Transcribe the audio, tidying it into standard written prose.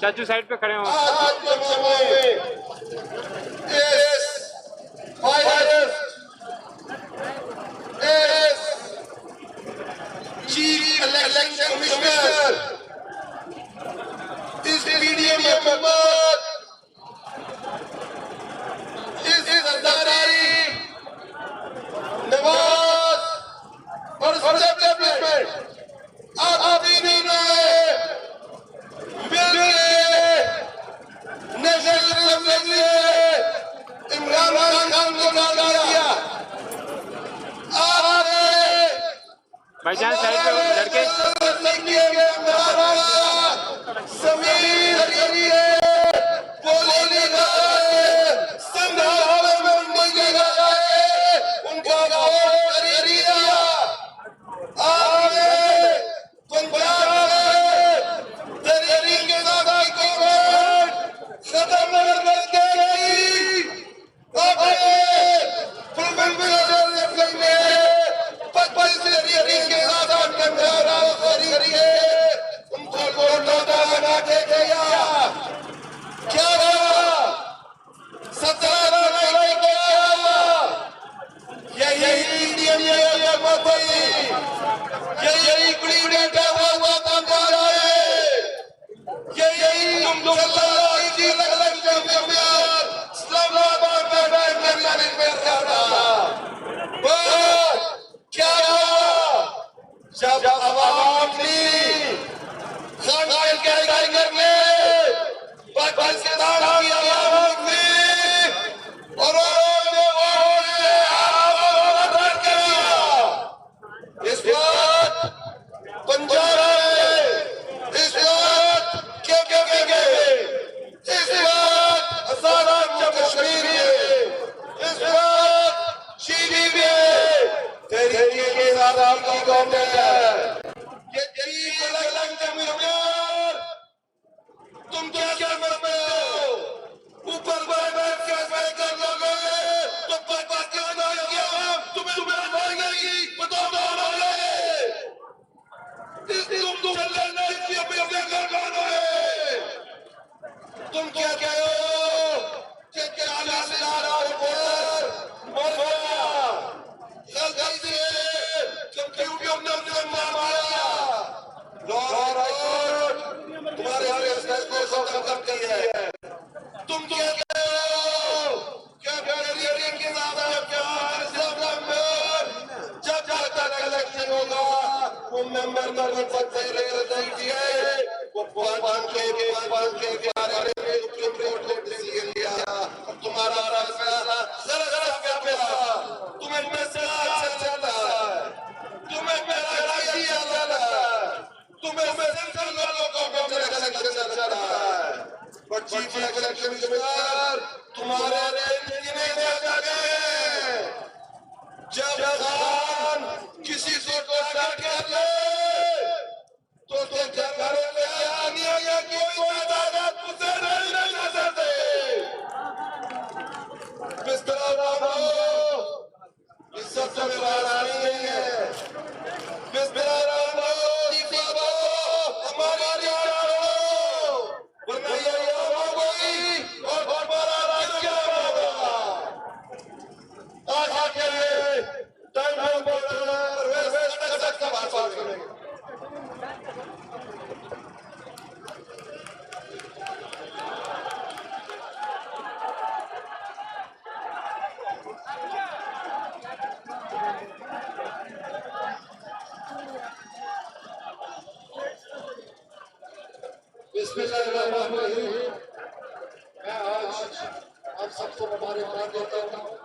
चाचू साइड पे खड़े हो। आज के समय चीफ इलेक्शन कमिश्नर इस वीडियो में मोहम्मद इस सरदारी नवाज और आप तीनों ने नेशनल असेंबली इमरान खान को निकाल दिया। भाईजान साइड पे लड़के तुम क्या करते हो? ऊपर बैठ के कर लोगे तो पता क्यों नहीं गया? तुम्हें मारेगी बताओ तुम चलने की अपने घर कौन है? तुम क्या कह रहे हो? क्या आला से आ रहा रिपोर्टर मर गया गलती से क्यों ने मारा? तुम्हारे को खत्म की है। तुम क्या कह रहे हो? क्या के जब तक इलेक्शन होगा वो मेंबर नहीं सकते वो पांच के बारे में डिसीजन लिया। तुम्हारा फैसला गलत फैसला। तुम्हें फैसला चलता है, तुम्हें मेरा आइडिया चला है, तुम्हें सेंट्रल लोगों को इलेक्शन चल रहा है। पर चीफ इलेक्शन कमिश्नर तुम्हारे नहीं जागे। जब खान किसी से को डर के तो घर में आने या कोई तादाद उसे नहीं कर सकते। बिस्तर इस सबसे बड़ा नहीं है। बिस्तर हमारी वरना ये होगी और बड़ा राज क्या होगा? आज के लिए टाइम और वैसे का बात करेंगे। बिस्मिल्लाहिर्रहमानिर्रहीम। मैं आज आप सबको मुबारकबाद देता हूँ।